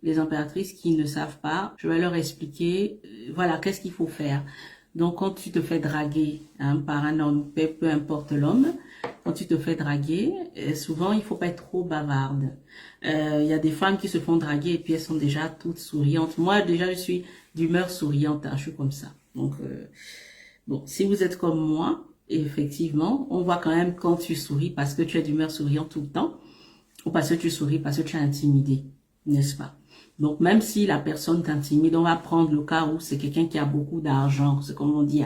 les impératrices qui ne savent pas, je vais leur expliquer, voilà, qu'est-ce qu'il faut faire. Donc, quand tu te fais draguer par un homme, peu importe l'homme, quand tu te fais draguer, souvent, il faut pas être trop bavarde. Il y a des femmes qui se font draguer et puis elles sont déjà toutes souriantes. Moi, déjà, je suis d'humeur souriante, je suis comme ça. Donc, bon, si vous êtes comme moi, effectivement, on voit quand même quand tu souris parce que tu es d'humeur souriante tout le temps ou parce que tu souris parce que tu es intimidé, n'est-ce pas? Donc, même si la personne t'intimide, on va prendre le cas où c'est quelqu'un qui a beaucoup d'argent, c'est comme on dit,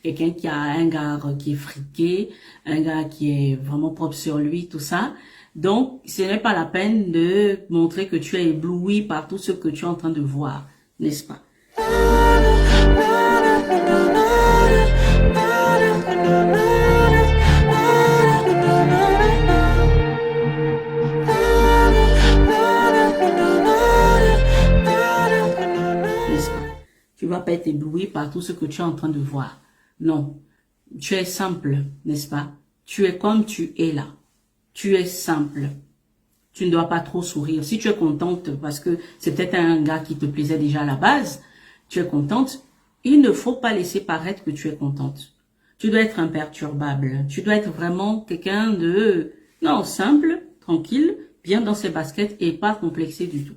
quelqu'un qui a un gars qui est friqué, un gars qui est vraiment propre sur lui, tout ça. Donc, ce n'est pas la peine de montrer que tu es ébloui par tout ce que tu es en train de voir, n'est-ce pas? Tu vas pas être ébloui par tout ce que tu es en train de voir. Non. Tu es simple, n'est-ce pas? Tu es comme tu es là. Tu es simple. Tu ne dois pas trop sourire. Si tu es contente parce que c'est peut-être un gars qui te plaisait déjà à la base, tu es contente, il ne faut pas laisser paraître que tu es contente. Tu dois être imperturbable. Tu dois être vraiment quelqu'un de, non, simple, tranquille, bien dans ses baskets et pas complexé du tout.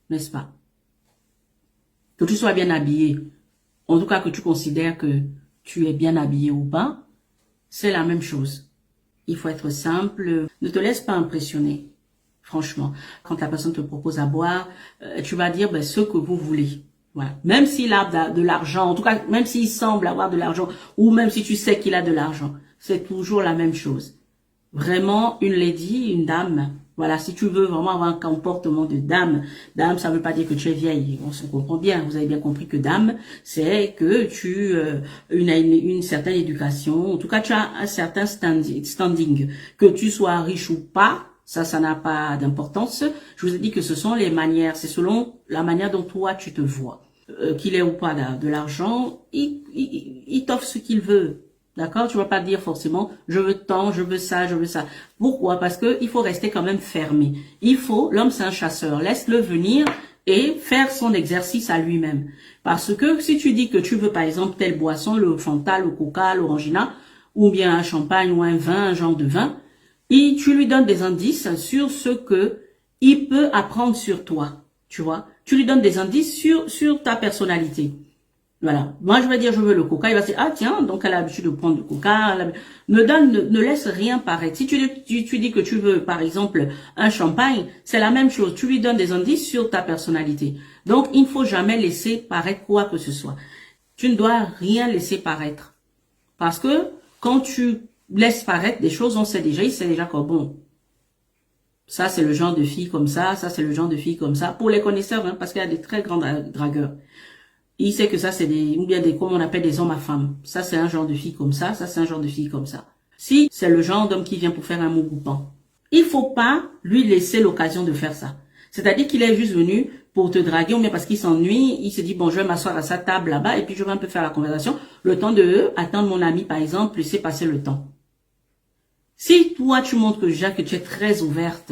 N'est-ce pas? Que tu sois bien habillé, en tout cas que tu considères que tu es bien habillé ou pas, c'est la même chose. Il faut être simple, ne te laisse pas impressionner. Franchement, quand la personne te propose à boire, tu vas dire ce que vous voulez. Voilà. Même s'il a de l'argent, en tout cas, même s'il semble avoir de l'argent, ou même si tu sais qu'il a de l'argent, c'est toujours la même chose. Vraiment, une lady, une dame, voilà, si tu veux vraiment avoir un comportement de dame, dame, ça ne veut pas dire que tu es vieille, on se comprend bien, vous avez bien compris que dame, c'est que tu as une certaine éducation, en tout cas tu as un certain standing, que tu sois riche ou pas, ça n'a pas d'importance. Je vous ai dit que ce sont les manières, c'est selon la manière dont toi tu te vois. Qu'il ait ou pas de l'argent, il t'offre ce qu'il veut. D'accord? Tu vas pas dire forcément, je veux tant, je veux ça, je veux ça. Pourquoi? Parce que il faut rester quand même fermé. L'homme c'est un chasseur, laisse-le venir et faire son exercice à lui-même. Parce que si tu dis que tu veux par exemple telle boisson, le Fanta, le Coca, l'Orangina, ou bien un champagne ou un vin, un genre de vin, et tu lui donnes des indices sur ce que il peut apprendre sur toi. Tu vois? Tu lui donnes des indices sur ta personnalité. Voilà. Moi, je vais dire, je veux le coca. Il va se dire, ah, tiens, donc elle a l'habitude de prendre du coca. Ne laisse rien paraître. Si tu dis que tu veux, par exemple, un champagne, c'est la même chose. Tu lui donnes des indices sur ta personnalité. Donc, il ne faut jamais laisser paraître quoi que ce soit. Tu ne dois rien laisser paraître. Parce que, quand tu laisses paraître des choses, il sait déjà que bon, ça, c'est le genre de fille comme ça c'est le genre de fille comme ça. Pour les connaisseurs, parce qu'il y a des très grands dragueurs. Il sait que ça, c'est comme on appelle des hommes à femmes. Ça, c'est un genre de fille comme ça c'est un genre de fille comme ça. Si c'est le genre d'homme qui vient pour faire un mot groupant, il faut pas lui laisser l'occasion de faire ça. C'est-à-dire qu'il est juste venu pour te draguer, ou bien parce qu'il s'ennuie, il se dit, bon, je vais m'asseoir à sa table là-bas, et puis je vais un peu faire la conversation, le temps de attendre mon ami, par exemple, laisser passer le temps. Si toi, tu montres que tu es très ouverte,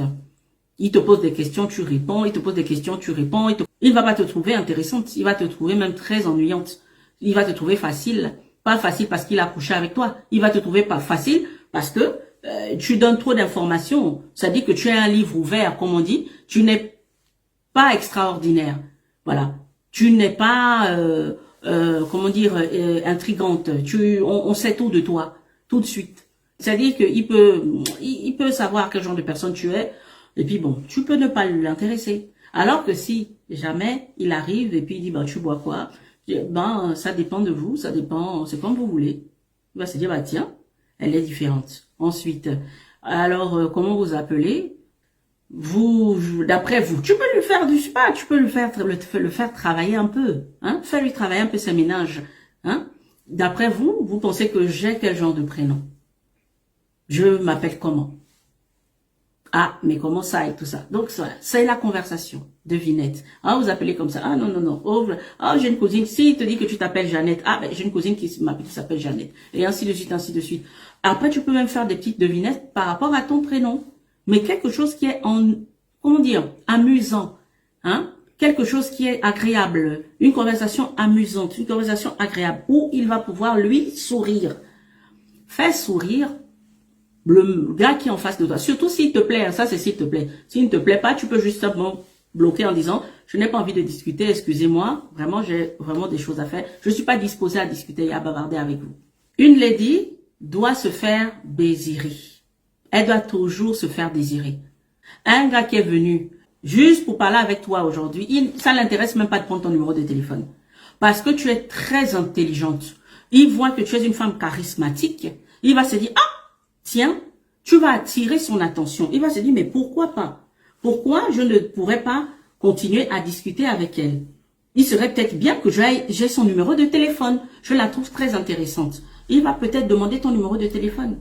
il te pose des questions, tu réponds, il te pose des questions, tu réponds, il ne va pas te trouver intéressante, il va te trouver même très ennuyante. Il va te trouver facile, pas facile parce qu'il a couché avec toi, il va te trouver pas facile parce que tu donnes trop d'informations. Ça dit que tu es un livre ouvert, comme on dit, tu n'es pas extraordinaire. Voilà. Tu n'es pas, comment dire, intrigante. On sait tout de toi, tout de suite. C'est-à-dire qu'il peut savoir quel genre de personne tu es, et puis bon, tu peux ne pas l'intéresser. Alors que si jamais il arrive et puis il dit, tu bois quoi? Ça dépend de vous, ça dépend, c'est comme vous voulez. Il va se dire, tiens, elle est différente. Ensuite, alors, comment vous appelez? D'après vous, tu peux lui faire du spa, tu peux le faire travailler un peu, fais lui travailler un peu ses ménages, D'après vous, vous pensez que j'ai quel genre de prénom? Je m'appelle comment? Ah, mais comment ça et tout ça. Donc, voilà, c'est la conversation. Devinette. Ah, vous appelez comme ça. Ah, non, non, non. Oh, j'ai une cousine. Si il te dit que tu t'appelles Jeannette. Ah, j'ai une cousine qui s'appelle Jeannette. Et ainsi de suite, ainsi de suite. Après, tu peux même faire des petites devinettes par rapport à ton prénom. Mais quelque chose qui est comment dire, amusant. quelque chose qui est agréable, une conversation amusante, une conversation agréable, où il va pouvoir lui sourire. Fais sourire le gars qui est en face de toi. Surtout s'il te plaît, ça c'est s'il te plaît. S'il ne te plaît pas, tu peux justement bloquer en disant, je n'ai pas envie de discuter, excusez-moi, vraiment j'ai vraiment des choses à faire. Je ne suis pas disposée à discuter et à bavarder avec vous. Une lady doit se faire désirer. Elle doit toujours se faire désirer. Un gars qui est venu juste pour parler avec toi aujourd'hui, ça ne l'intéresse même pas de prendre ton numéro de téléphone. Parce que tu es très intelligente. Il voit que tu es une femme charismatique. Il va se dire, ah, tiens, tu vas attirer son attention. Il va se dire, mais pourquoi pas? Pourquoi je ne pourrais pas continuer à discuter avec elle? Il serait peut-être bien que j'ai son numéro de téléphone. Je la trouve très intéressante. Il va peut-être demander ton numéro de téléphone.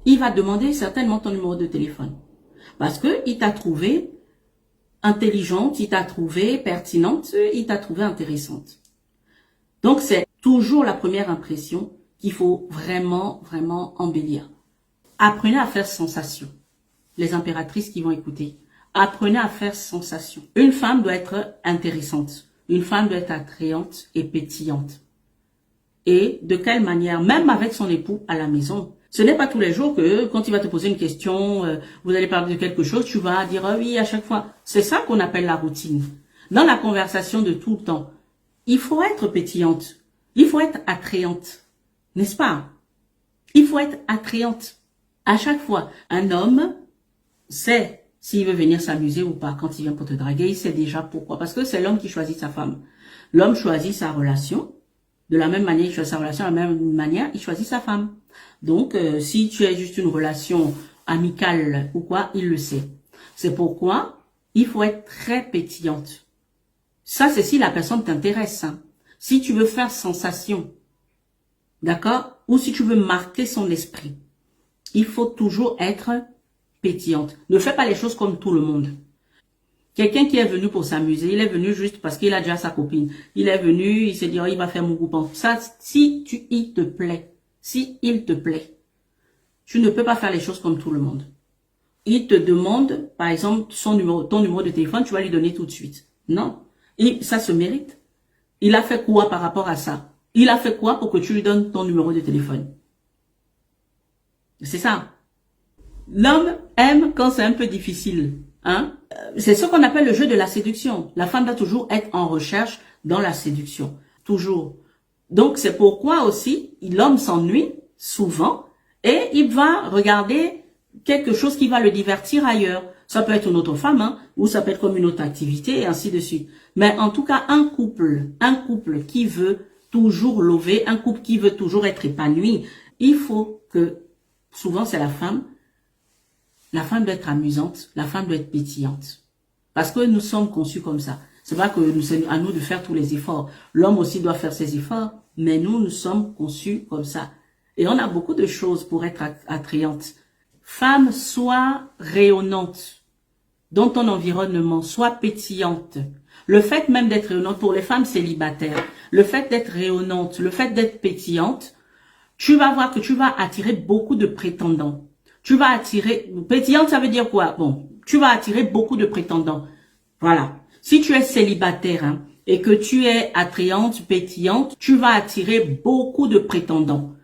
Il va demander certainement ton numéro de téléphone. Parce que il t'a trouvé intelligente, il t'a trouvé pertinente, il t'a trouvé intéressante. Donc, c'est toujours la première impression qu'il faut vraiment, vraiment embellir. Apprenez à faire sensation. Les impératrices qui vont écouter. Apprenez à faire sensation. Une femme doit être intéressante. Une femme doit être attrayante et pétillante. Et de quelle manière, même avec son époux à la maison. Ce n'est pas tous les jours que quand il va te poser une question, vous allez parler de quelque chose, tu vas dire ah oui à chaque fois. C'est ça qu'on appelle la routine. Dans la conversation de tout le temps, il faut être pétillante. Il faut être attrayante. N'est-ce pas? Il faut être attrayante. À chaque fois, un homme sait s'il veut venir s'amuser ou pas. Quand il vient pour te draguer, il sait déjà pourquoi. Parce que c'est l'homme qui choisit sa femme. L'homme choisit sa relation. De la même manière, il choisit sa relation. De la même manière, il choisit sa femme. Donc, si tu es juste une relation amicale ou quoi, il le sait. C'est pourquoi il faut être très pétillante. Ça, c'est si la personne t'intéresse. Hein. Si tu veux faire sensation, d'accord? Ou si tu veux marquer son esprit, il faut toujours être pétillante. Ne fais pas les choses comme tout le monde. Quelqu'un qui est venu pour s'amuser, il est venu juste parce qu'il a déjà sa copine. Il est venu, il s'est dit, oh, il va faire mon groupe. Ça, si il te plaît, si il te plaît, tu ne peux pas faire les choses comme tout le monde. Il te demande, par exemple, ton numéro de téléphone, tu vas lui donner tout de suite. Non. Et ça se mérite. Il a fait quoi par rapport à ça? Il a fait quoi pour que tu lui donnes ton numéro de téléphone? C'est ça. L'homme aime quand c'est un peu difficile. Hein? C'est ce qu'on appelle le jeu de la séduction. La femme doit toujours être en recherche dans la séduction. Toujours. Donc, c'est pourquoi aussi, l'homme s'ennuie souvent et il va regarder quelque chose qui va le divertir ailleurs. Ça peut être une autre femme, hein, ou ça peut être comme une autre activité et ainsi de suite. Mais en tout cas, un couple qui veut toujours lover, un couple qui veut toujours être épanoui, il faut que, souvent c'est la femme doit être amusante, la femme doit être pétillante. Parce que nous sommes conçus comme ça. C'est pas que c'est à nous de faire tous les efforts. L'homme aussi doit faire ses efforts, mais nous sommes conçus comme ça. Et on a beaucoup de choses pour être attrayante. Femme, sois rayonnante dans ton environnement, sois pétillante. Le fait même d'être rayonnante pour les femmes célibataires, le fait d'être rayonnante, le fait d'être pétillante, tu vas voir que tu vas attirer beaucoup de prétendants. Tu vas attirer, pétillante ça veut dire quoi? Bon, tu vas attirer beaucoup de prétendants. Voilà. Si tu es célibataire hein, et que tu es attrayante, pétillante, tu vas attirer beaucoup de prétendants.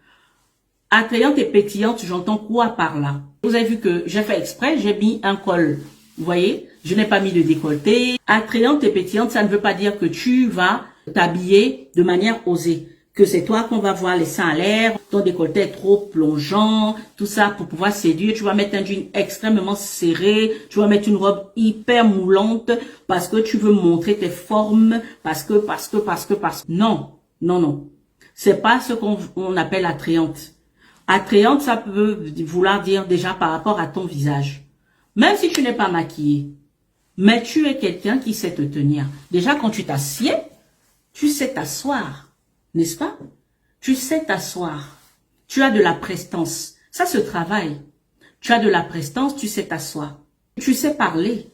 Attrayante et pétillante, j'entends quoi par là? Vous avez vu que j'ai fait exprès, j'ai mis un col. Vous voyez? Je n'ai pas mis de décolleté. Attrayante et pétillante, ça ne veut pas dire que tu vas t'habiller de manière osée. Que c'est toi qu'on va voir les seins à l'air, ton décolleté est trop plongeant, tout ça pour pouvoir séduire. Tu vas mettre un jean extrêmement serré, tu vas mettre une robe hyper moulante parce que tu veux montrer tes formes, parce que. Non, non, non. C'est pas ce qu'on appelle attrayante. Attrayante, ça peut vouloir dire déjà par rapport à ton visage. Même si tu n'es pas maquillée, mais tu es quelqu'un qui sait te tenir. Déjà, quand tu t'assieds, tu sais t'asseoir. N'est-ce pas? Tu sais t'asseoir. Tu as de la prestance. Ça se travaille. Tu as de la prestance, tu sais t'asseoir. Tu sais parler.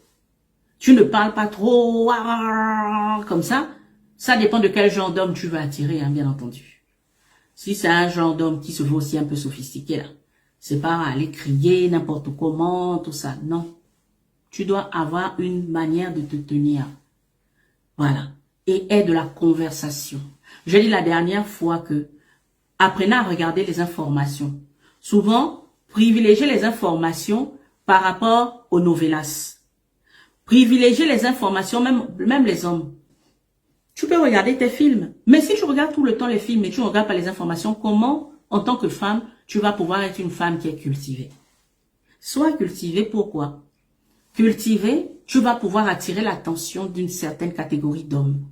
Tu ne parles pas trop comme ça. Ça dépend de quel genre d'homme tu veux attirer, hein, bien entendu. Si c'est un genre d'homme qui se veut aussi un peu sophistiqué, là, c'est pas aller crier n'importe comment, tout ça. Non. Tu dois avoir une manière de te tenir. Voilà. Et aie de la conversation. J'ai dit la dernière fois que apprenez à regarder les informations. Souvent, privilégiez les informations par rapport aux novelas. Privilégiez les informations, même les hommes. Tu peux regarder tes films. Mais si tu regardes tout le temps les films et tu ne regardes pas les informations, comment, en tant que femme, tu vas pouvoir être une femme qui est cultivée? Sois cultivée, pourquoi? Cultivée, tu vas pouvoir attirer l'attention d'une certaine catégorie d'hommes.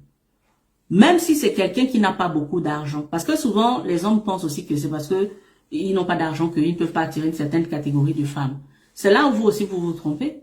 Même si c'est quelqu'un qui n'a pas beaucoup d'argent. Parce que souvent, les hommes pensent aussi que c'est parce que ils n'ont pas d'argent qu'ils ne peuvent pas attirer une certaine catégorie de femmes. C'est là où vous aussi, vous vous trompez.